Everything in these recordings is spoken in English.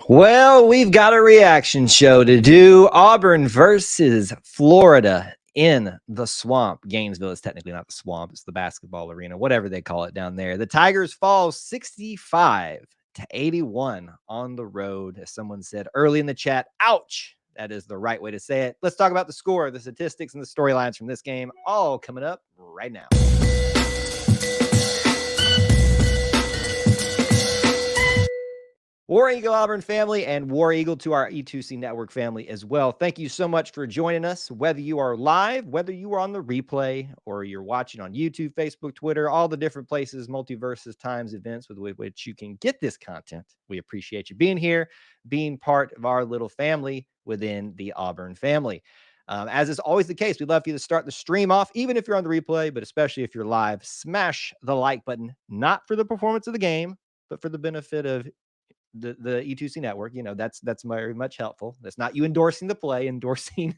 Well, we've got a reaction show to do. Auburn versus Florida in the swamp. Gainesville is technically not the swamp. It's the basketball arena, whatever they call it down there. The Tigers fall 65-81 on the road. As someone said early in the chat, ouch. That is the right way to say it. Let's talk about the score, the statistics, and the storylines from this game, all coming up right now. War Eagle Auburn family and War Eagle to our E2C Network family as well. Thank you so much for joining us, whether you are live, whether you are on the replay, or you're watching on YouTube, Facebook, Twitter, all the different places, multiverses, times, events with which you can get this content. We appreciate you being here, being part of our little family within the Auburn family. As is always the case, we'd love for you to start the stream off, even if you're on the replay, but especially if you're live, smash the like button, not for the performance of the game, but for the benefit of the E2C network. That's very much helpful. That's not you endorsing the play, endorsing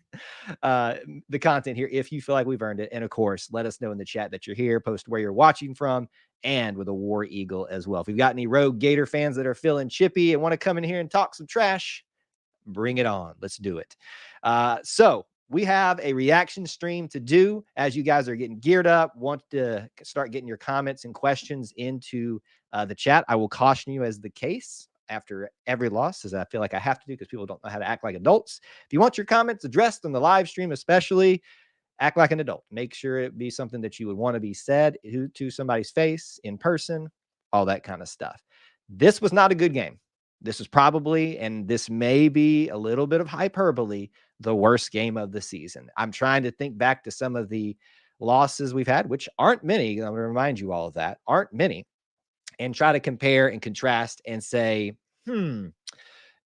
the content here if you feel like we've earned it. And of course, let us know in the chat that you're here, post where you're watching from, and with a War Eagle as well. If we've got any Rogue Gator fans that are feeling chippy and want to come in here and talk some trash, bring it on. Let's do it. So we have a reaction stream to do as you guys are getting geared up, want to start getting your comments and questions into the chat. I will caution you as the case after every loss, as I feel like I have to do because people don't know how to act like adults. If you want your comments addressed on the live stream, especially, act like an adult. Make sure it be something that you would want to be said to somebody's face in person, all that kind of stuff. This was not a good game. This is probably, and this may be a little bit of hyperbole, the worst game of the season. I'm trying to think back to some of the losses we've had, which aren't many. I'm going to remind you all of that. Aren't many. And try to compare and contrast and say,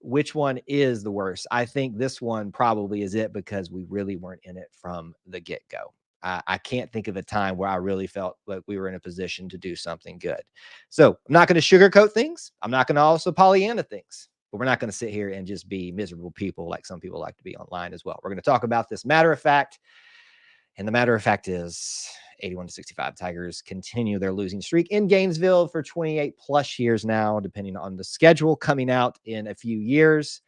which one is the worst? I think this one probably is it because we really weren't in it from the get-go. I can't think of a time where I really felt like we were in a position to do something good. So I'm not going to sugarcoat things. I'm not going to also Pollyanna things, but we're not going to sit here and just be miserable people like some people like to be online as well. We're going to talk about this matter of fact. And the matter of fact is 81-65 Tigers continue their losing streak in Gainesville for 28 plus years now, depending on the schedule coming out in a few years.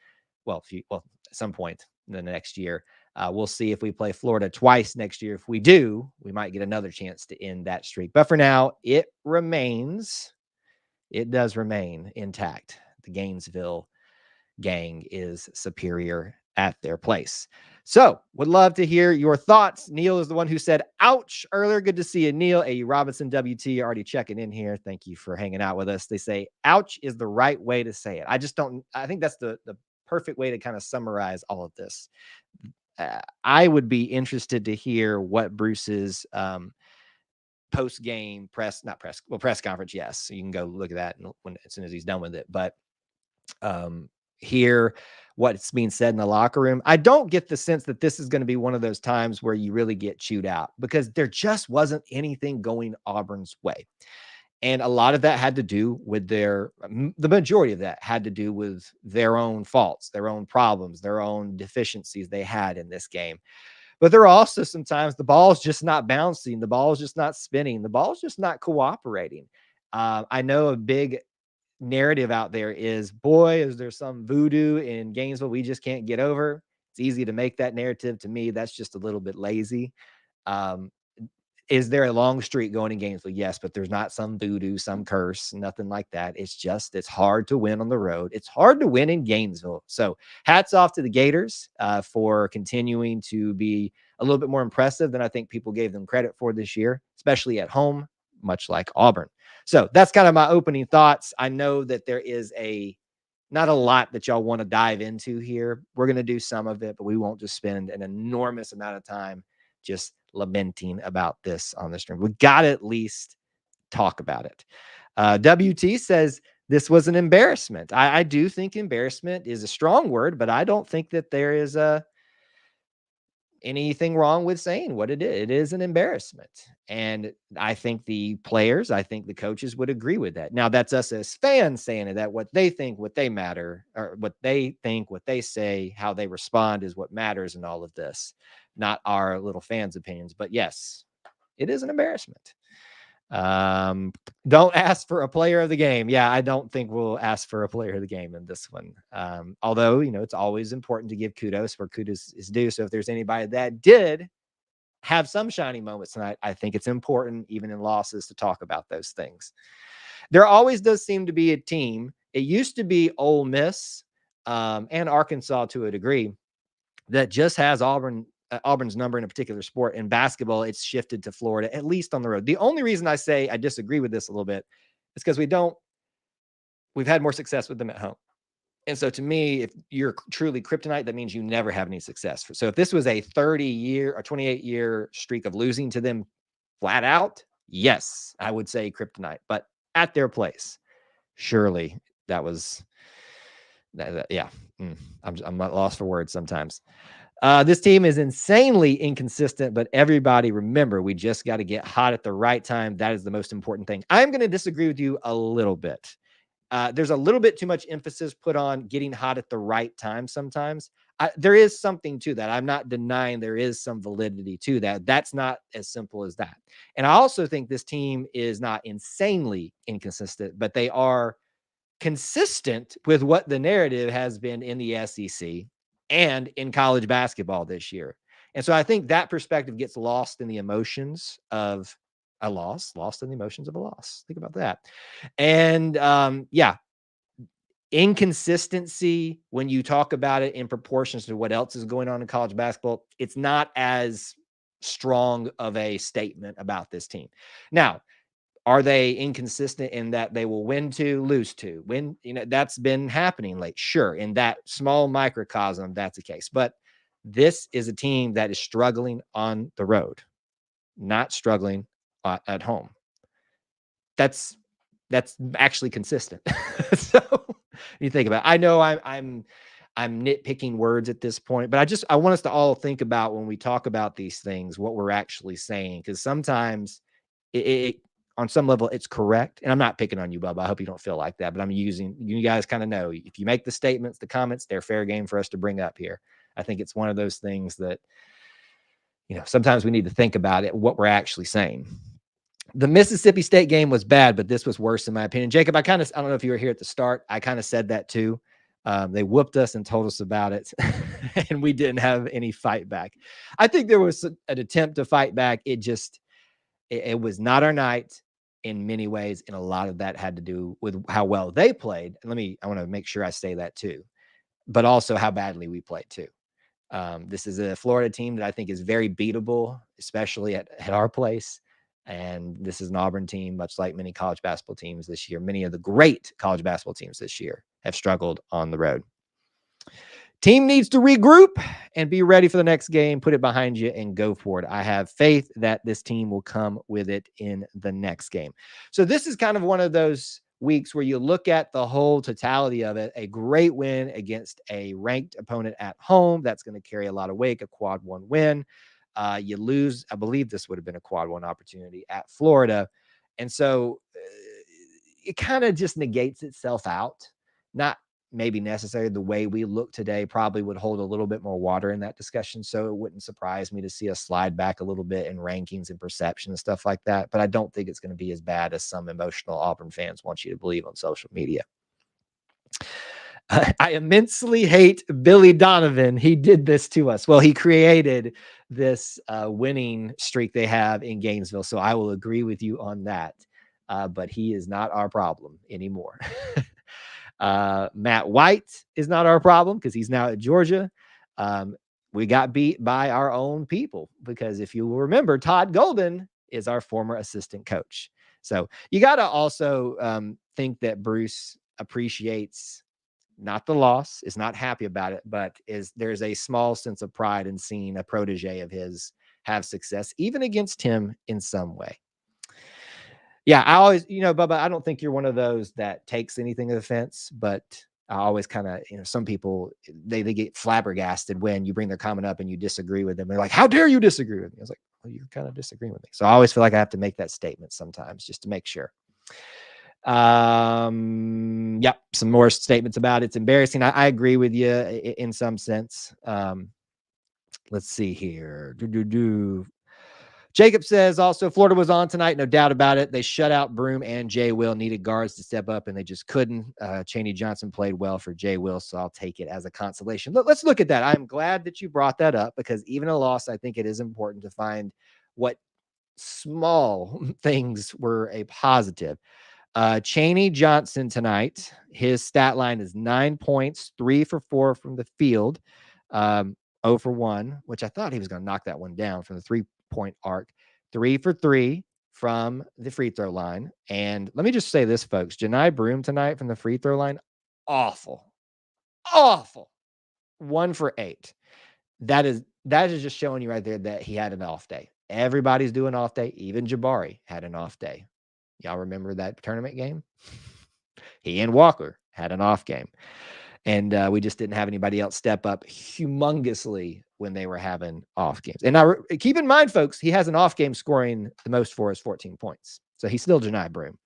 Well, at some point in the next year. We'll see if we play Florida twice next year. If we do, we might get another chance to end that streak. But for now, it does remain intact. The Gainesville gang is superior at their place. So would love to hear your thoughts. Neil is the one who said, ouch, earlier. Good to see you, Neil. A Robinson WT already checking in here. Thank you for hanging out with us. They say, ouch is the right way to say it. I think that's the perfect way to kind of summarize all of this. I would be interested to hear what Bruce's post-game press conference. Yes. So you can go look at that as soon as he's done with it. But hear what's being said in the locker room. I don't get the sense that this is going to be one of those times where you really get chewed out because there just wasn't anything going Auburn's way. And a lot of that had to do with the majority of that had to do with their own faults, their own problems, their own deficiencies they had in this game. But there are also sometimes the ball's just not bouncing. The ball's just not spinning. The ball's just not cooperating. I know a big narrative out there is, boy, is there some voodoo in Gainesville we just can't get over. It's easy to make that narrative. To me, that's just a little bit lazy. Is there a long streak going in Gainesville? Yes, but there's not some voodoo, some curse, nothing like that. It's hard to win on the road. It's hard to win in Gainesville. So hats off to the Gators for continuing to be a little bit more impressive than I think people gave them credit for this year, especially at home, much like Auburn. So that's kind of my opening thoughts. I know that there is not a lot that y'all want to dive into here. We're going to do some of it, but we won't just spend an enormous amount of time just lamenting about this on the stream. We got to at least talk about it. WT says this was an embarrassment. I do think embarrassment is a strong word, but I don't think that there is anything wrong with saying what it is. It is an embarrassment. And I think the players, I think the coaches would agree with that. Now, that's us as fans saying it, that what they think, what they matter, or what they think, what they say, how they respond is what matters in all of this, not our little fans' opinions. But yes, it is an embarrassment. Don't ask for a player of the game. Yeah, I don't think we'll ask for a player of the game in this one. Although, it's always important to give kudos where kudos is due. So if there's anybody that did have some shining moments tonight, I think it's important, even in losses, to talk about those things. There always does seem to be a team. It used to be Ole Miss and Arkansas to a degree that just has Auburn's number in a particular sport. In basketball, it's shifted to Florida, at least on the road. The only reason I say I disagree with this a little bit is because we've had more success with them at home. And so to me, if you're truly kryptonite, that means you never have any success. So if this was a 30-year or 28-year streak of losing to them flat out, yes, I would say kryptonite. But at their place, surely that was, yeah. I'm not lost for words sometimes. This team is insanely inconsistent, but everybody remember, we just got to get hot at the right time. That is the most important thing. I'm going to disagree with you a little bit. There's a little bit too much emphasis put on getting hot at the right time sometimes. There is something to that. I'm not denying there is some validity to that. That's not as simple as that. And I also think this team is not insanely inconsistent, but they are consistent with what the narrative has been in the SEC and in college basketball this year. And so I think that perspective gets lost in the emotions of a loss, lost in the emotions of a loss. Think about that. And yeah, inconsistency, when you talk about it in proportions to what else is going on in college basketball, it's not as strong of a statement about this team. Now, are they inconsistent in that they will win to, lose to? Win, that's been happening late. Sure, in that small microcosm, that's the case. But this is a team that is struggling on the road, not struggling at home. That's actually consistent. So you think about it. I know I'm nitpicking words at this point, but I want us to all think about when we talk about these things, what we're actually saying, because sometimes it on some level it's correct. And I'm not picking on you, Bubba. I hope you don't feel like that, but I'm using, you guys kind of know, if you make the statements, the comments, they're fair game for us to bring up here. I think it's one of those things that, sometimes we need to think about it, what we're actually saying. The Mississippi State game was bad, but this was worse in my opinion. Jacob, I don't know if you were here at the start. I kind of said that too. They whooped us and told us about it, and we didn't have any fight back. I think there was an attempt to fight back. It was not our night in many ways, and a lot of that had to do with how well they played. And I want to make sure I say that too, but also how badly we played too. This is a Florida team that I think is very beatable, especially at our place. And this is an Auburn team, much like many college basketball teams this year. Many of the great college basketball teams this year have struggled on the road. Team needs to regroup and be ready for the next game. Put it behind you and go for it. I have faith that this team will come with it in the next game. So this is kind of one of those weeks where you look at the whole totality of it. A great win against a ranked opponent at home. That's going to carry a lot of weight, a quad one win. You lose, I believe this would have been a quad one opportunity at Florida. And so it kind of just negates itself out. Not maybe necessary. The way we look today probably would hold a little bit more water in that discussion. So it wouldn't surprise me to see us slide back a little bit in rankings and perception and stuff like that. But I don't think it's going to be as bad as some emotional Auburn fans want you to believe on social media. I immensely hate Billy Donovan. He did this to us. Well, he created this winning streak they have in Gainesville. So I will agree with you on that. But he is not our problem anymore. Matt White is not our problem because he's now at Georgia. We got beat by our own people because if you will remember, Todd Golden is our former assistant coach. So you got to also think that Bruce appreciates not the loss, is not happy about it, but there's a small sense of pride in seeing a protege of his have success, even against him in some way. Yeah, I always, Bubba, I don't think you're one of those that takes anything to the fence, but I always kind of, some people, they get flabbergasted when you bring their comment up and you disagree with them. They're like, how dare you disagree with me? I was like, well, you're kind of disagreeing with me. So I always feel like I have to make that statement sometimes just to make sure. Yeah, some more statements about it's embarrassing. I agree with you in some sense. Let's see here. Jacob says also Florida was on tonight, no doubt about it. They shut out Broom and Jay Will, needed guards to step up, and they just couldn't. Chaney Johnson played well for Jay Will, so I'll take it as a consolation. Let's look at that. I'm glad that you brought that up because even a loss, I think it is important to find what small things were a positive. Chaney Johnson tonight, his stat line is 9 points, 3 for 4 from the field, 0 for 1, which I thought he was going to knock that one down from the 3-point arc, 3 for 3 from the free throw line. And let me just say this, folks, Janai Broom tonight from the free throw line, awful, 1 for 8. That is just showing you right there that he had an off day. Everybody's doing off day. Even Jabari had an off day. Y'all remember that tournament game? He and Walker had an off game. And we just didn't have anybody else step up humongously when they were having off games. And now keep in mind, folks, he has an off game scoring the most for us, 14 points. So he's still Janai Broom.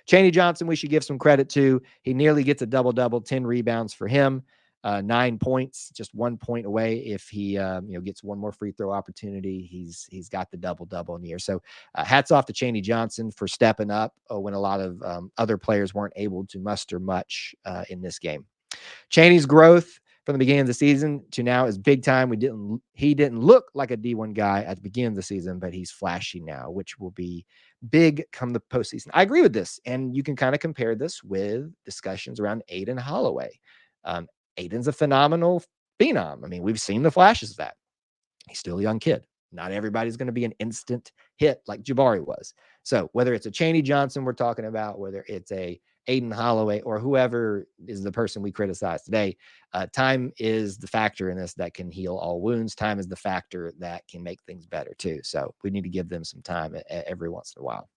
Chaney Johnson, we should give some credit to. He nearly gets a double-double, 10 rebounds for him, 9 points, just 1 point away. If he gets one more free throw opportunity, he's got the double-double in the year. So hats off to Chaney Johnson for stepping up when a lot of other players weren't able to muster much in this game. Chaney's growth from the beginning of the season to now is big time. He didn't look like a D1 guy at the beginning of the season, but he's flashy now, which will be big come the postseason. I agree with this, and you can kind of compare this with discussions around Aiden Holloway. Aiden's a phenomenal phenom. I mean, we've seen the flashes of that. He's still a young kid. Not everybody's going to be an instant hit like Jabari was. So whether it's a Chaney Johnson we're talking about, whether it's a Aiden Holloway or whoever is the person we criticize today, time is the factor in this that can heal all wounds. Time is the factor that can make things better too. So we need to give them some time every once in a while.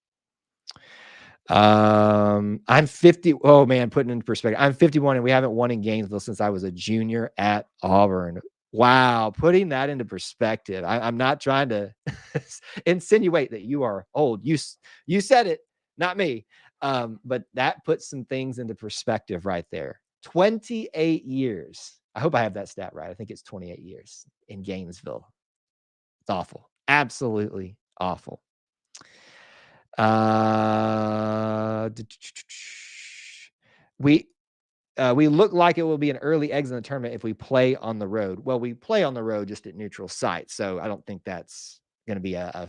I'm 50. Oh man, putting into perspective, I'm 51 and we haven't won in Gainesville since I was a junior at Auburn. Wow, putting that into perspective. I'm not trying to insinuate that you are old. You said it, not me. But that puts some things into perspective right there. 28 years. I hope I have that stat right. I think it's 28 years in Gainesville. It's awful. Absolutely awful. We look like it will be an early exit in the tournament if we play on the road. Well, we play on the road just at neutral sites, so I don't think that's going to be a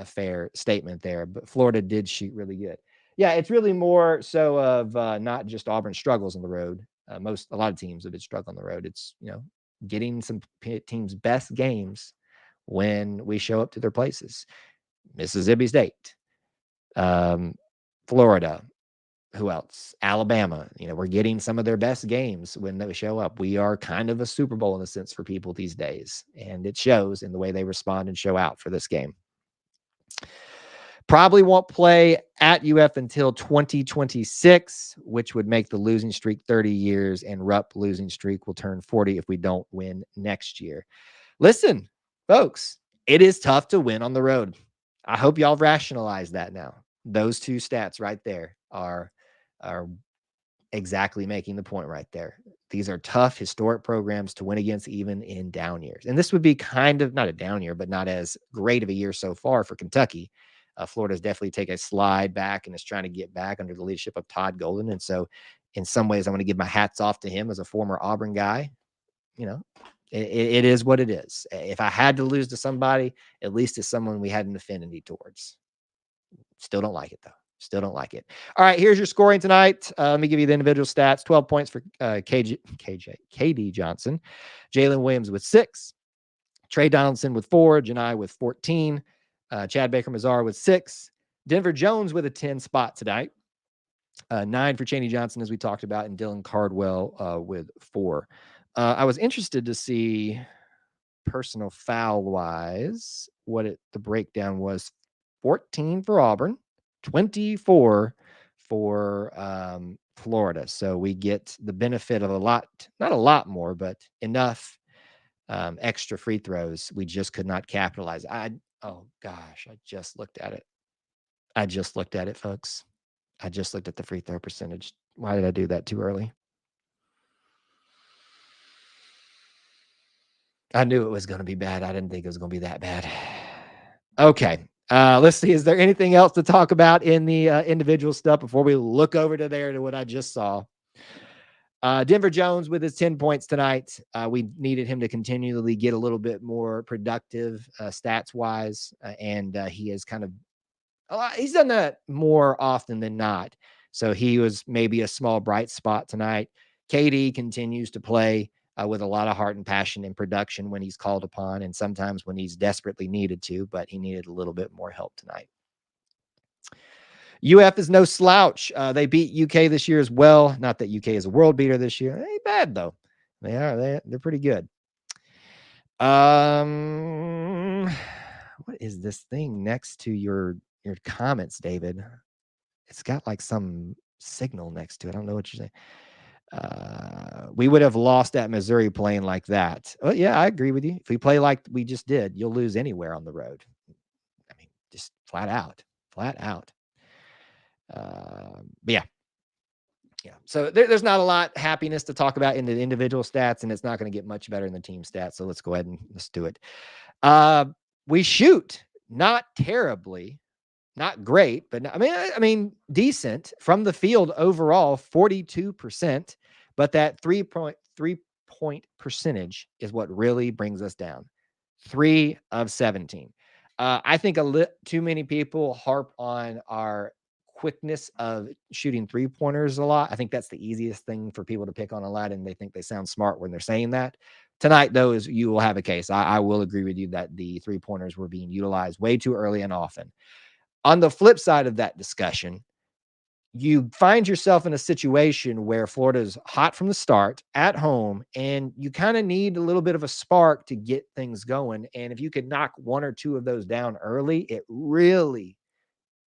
fair statement there. But Florida did shoot really good. Yeah, it's really more so of not just Auburn struggles on the road. A lot of teams have been struggling on the road. It's getting some teams' best games when we show up to their places. Mississippi State, Florida, who else? Alabama. We're getting some of their best games when they show up. We are kind of a Super Bowl in a sense for people these days, and it shows in the way they respond and show out for this game. Probably won't play at UF until 2026, which would make the losing streak 30 years, and Rupp losing streak will turn 40 if we don't win next year. Listen, folks, it is tough to win on the road. I hope y'all rationalize that now. Those two stats right there are exactly making the point right there. These are tough historic programs to win against even in down years. And this would be kind of not a down year, but not as great of a year so far for Kentucky. Florida's definitely taken a slide back and is trying to get back under the leadership of Todd Golden. And so in some ways, I want to give my hats off to him as a former Auburn guy. It is what it is. If I had to lose to somebody, at least it's someone we had an affinity towards. Still don't like it, though. Still don't like it. All right, here's your scoring tonight. Let me give you the individual stats. 12 points for KD Johnson. Jalen Williams with 6. Trey Donaldson with 4. Janai with 14. Chad Baker-Mazar with 6. Denver Jones with a 10 spot tonight. 9 for Chaney Johnson, as we talked about, and Dylan Cardwell with 4. I was interested to see personal foul-wise what the breakdown was. 14 for Auburn, 24 for Florida. So we get the benefit of not a lot more, but enough extra free throws. We just could not capitalize. Oh gosh, I just looked at it, folks. I just looked at the free throw percentage. Why did I do that too early? I knew it was going to be bad. I didn't think it was going to be that bad. Okay. Let's see. Is there anything else to talk about in the individual stuff before we look over to what I just saw? Denver Jones with his 10 points tonight. We needed him to continually get a little bit more productive stats wise, and he has kind of he's done that more often than not. So he was maybe a small bright spot tonight. KD continues to play with a lot of heart and passion and production when he's called upon, and sometimes when he's desperately needed to, but he needed a little bit more help tonight. UF is no slouch. They beat UK this year as well. Not that UK is a world beater this year. They ain't bad though. They are. They're pretty good. What is this thing next to your comments, David? It's got like some signal next to it. I don't know what you're saying. We would have lost at Missouri playing like that. Oh, yeah, I agree with you. If we play like we just did, you'll lose anywhere on the road. I mean, just flat out. Yeah. So there's not a lot happiness to talk about in the individual stats, and it's not going to get much better in the team stats. So let's go ahead and let's do it. We shoot not terribly, not great, but I mean decent from the field overall, 42%. But that 3.3-point percentage is what really brings us down. 3 of 17. I think too many people harp on our quickness of shooting 3-pointers a lot. I think that's the easiest thing for people to pick on a lot, and they think they sound smart when they're saying that. Tonight, though, is you will have a case. I will agree with you that the 3-pointers were being utilized way too early and often. On the flip side of that discussion, you find yourself in a situation where Florida's hot from the start at home, and you kind of need a little bit of a spark to get things going. And if you could knock 1 or 2 of those down early, it really,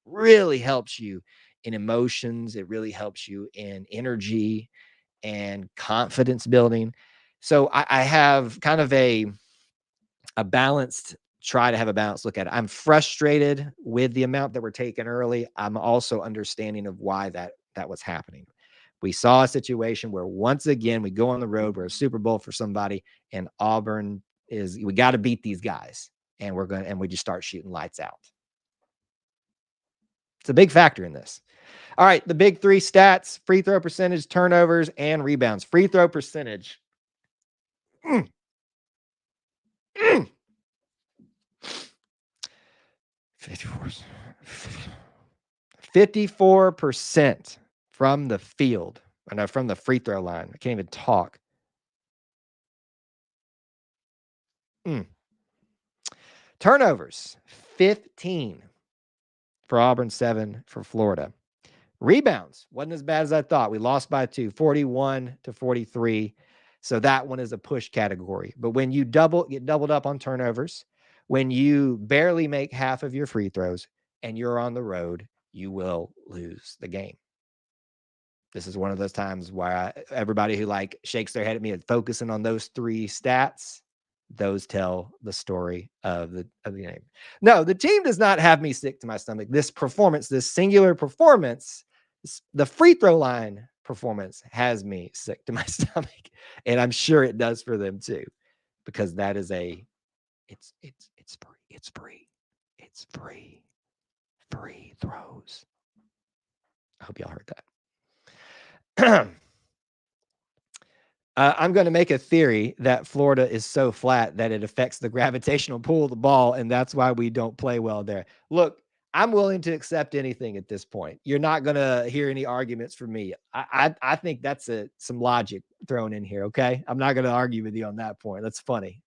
really helps you in emotions. It really helps you in energy and confidence building. So I have kind of try to have a balanced look at it. I'm frustrated with the amount that we're taking early. I'm also understanding of why that was happening. We saw a situation where once again we go on the road, we're a Super Bowl for somebody, and Auburn we got to beat these guys, and we just start shooting lights out. It's a big factor in this. All right, the big 3 stats: free throw percentage, turnovers, and rebounds. Free throw percentage. 54% from the field. From the free throw line. I can't even talk. Turnovers, 15 for Auburn, 7 for Florida. Rebounds wasn't as bad as I thought. We lost by 2, 41-43. So that one is a push category. But when you get doubled up on turnovers, when you barely make half of your free throws and you're on the road, you will lose the game. This is one of those times where everybody who shakes their head at me and focusing on those 3 stats, those tell the story of the game. No, the team does not have me sick to my stomach. This singular performance, the free throw line performance has me sick to my stomach, and I'm sure it does for them too, because that is it's free throws. I hope y'all heard that. I'm going to make a theory that Florida is so flat that it affects the gravitational pull of the ball, and that's why we don't play well there. Look, I'm willing to accept anything at this point. You're not going to hear any arguments from me. I think that's some logic thrown in here, okay? I'm not going to argue with you on that point. That's funny.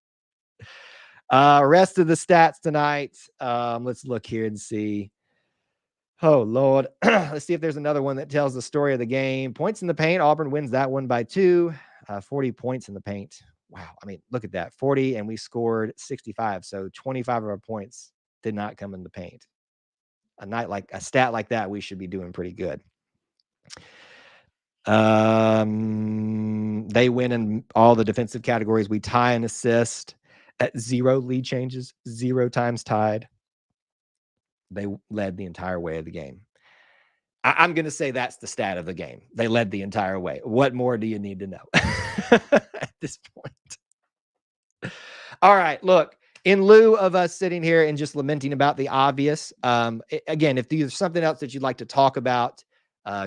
Rest of the stats tonight. Let's look here and see. Oh, Lord. Let's see if there's another one that tells the story of the game. Points in the paint. Auburn wins that one by 2. 40 points in the paint. Wow. I mean, look at that. 40, and we scored 65. So 25 of our points did not come in the paint. A stat like that, we should be doing pretty good. They win in all the defensive categories. We tie an assist at 0 lead changes, 0 times tied. They led the entire way of the game. I'm going to say that's the stat of the game. They led the entire way. What more do you need to know at this point? All right, look, in lieu of us sitting here and just lamenting about the obvious, again, if there's something else that you'd like to talk about,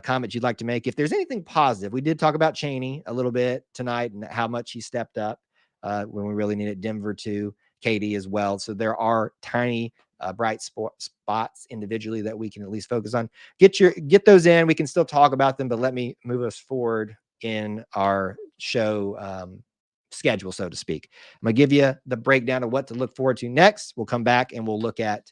comment you'd like to make, if there's anything positive, we did talk about Chaney a little bit tonight and how much he stepped up when we really needed Denver to, KD as well. So there are tiny bright spots individually that we can at least focus on. Get those in. We can still talk about them, but let me move us forward in our show schedule, so to speak. I'm going to give you the breakdown of what to look forward to next. We'll come back and we'll look at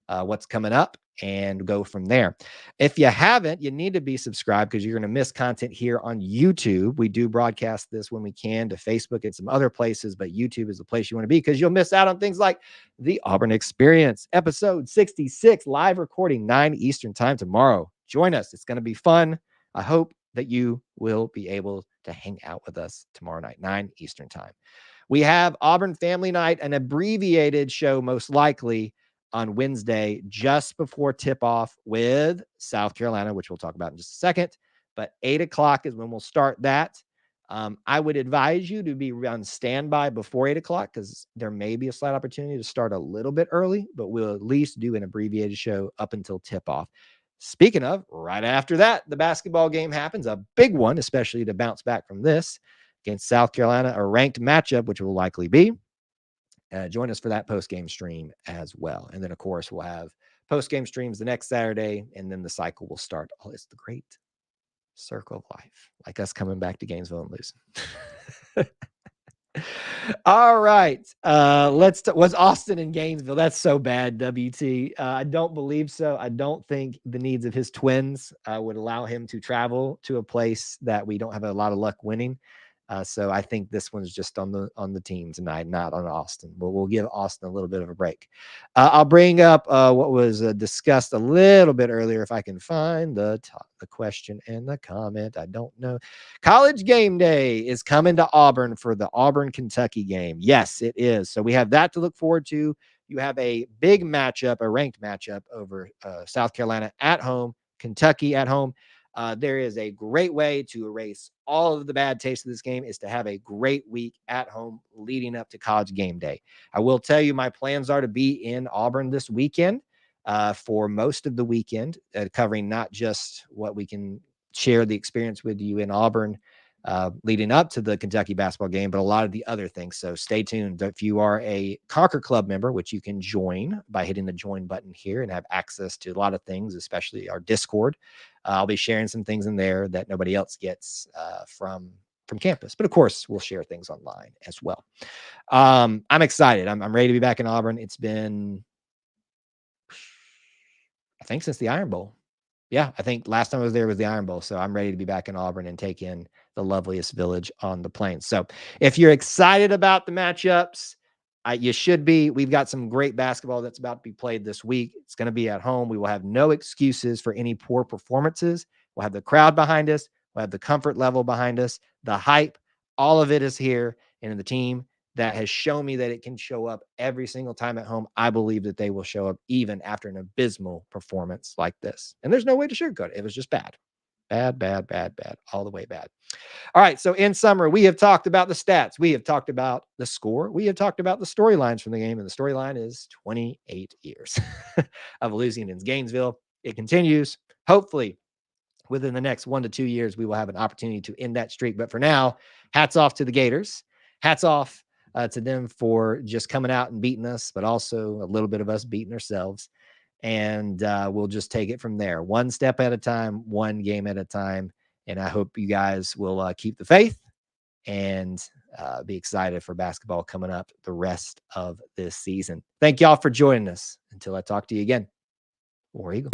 what's coming up and go from there. If you haven't, you need to be subscribed because you're going to miss content here on YouTube. We do broadcast this when we can to Facebook and some other places, but YouTube is the place you want to be because you'll miss out on things like the Auburn Experience, episode 66, live recording 9 Eastern time tomorrow. Join us. It's going to be fun. I hope that you will be able to hang out with us tomorrow night, 9 Eastern time. We have Auburn Family Night, an abbreviated show, most likely on Wednesday, just before tip-off with South Carolina, which we'll talk about in just a second. But 8 o'clock is when we'll start that. I would advise you to be on standby before 8 o'clock because there may be a slight opportunity to start a little bit early, but we'll at least do an abbreviated show up until tip-off. Speaking of, right after that, the basketball game happens, a big one, especially to bounce back from this against South Carolina, a ranked matchup, which will likely be. Join us for that post-game stream as well. And then, of course, we'll have post-game streams the next Saturday, and then the cycle will start. Oh, it's the great circle of life, like us coming back to Gainesville and losing. All right. Was Austin in Gainesville? That's so bad, WT. I don't believe so. I don't think the needs of his twins would allow him to travel to a place that we don't have a lot of luck winning. So I think this one's just on the team tonight, not on Austin. But we'll give Austin a little bit of a break. I'll bring up what was discussed a little bit earlier, if I can find the question and the comment. I don't know. College game day is coming to Auburn for the Auburn-Kentucky game. Yes, it is. So we have that to look forward to. You have a big matchup, a ranked matchup over South Carolina at home, Kentucky at home. There is a great way to erase all of the bad taste of this game is to have a great week at home leading up to college game day. I will tell you my plans are to be in Auburn this weekend for most of the weekend, covering not just what we can share the experience with you in Auburn leading up to the Kentucky basketball game, but a lot of the other things. So stay tuned. If you are a Conquer Club member, which you can join by hitting the join button here and have access to a lot of things, especially our Discord, I'll be sharing some things in there that nobody else gets from campus. But of course, we'll share things online as well. I'm excited. I'm ready to be back in Auburn. It's been, I think, since the Iron Bowl. Yeah, I think last time I was there was the Iron Bowl. So I'm ready to be back in Auburn and take in the loveliest village on the plains. So if you're excited about the matchups, you should be. We've got some great basketball that's about to be played this week. It's going to be at home. We will have no excuses for any poor performances. We'll have the crowd behind us. We'll have the comfort level behind us. The hype, all of it is here. And the team that has shown me that it can show up every single time at home, I believe that they will show up even after an abysmal performance like this. And there's no way to sugarcoat it. It was just bad. Bad, all the way bad. All right. So in summary, we have talked about the stats. We have talked about the score. We have talked about the storylines from the game. And the storyline is 28 years of losing in Gainesville. It continues. Hopefully, within the next 1 to 2 years, we will have an opportunity to end that streak. But for now, hats off to the Gators. Hats off to them for just coming out and beating us, but also a little bit of us beating ourselves. And we'll just take it from there, one step at a time, one game at a time. And I hope you guys will keep the faith and be excited for basketball coming up the rest of this season. Thank y'all for joining us. Until I talk to you again, War Eagle.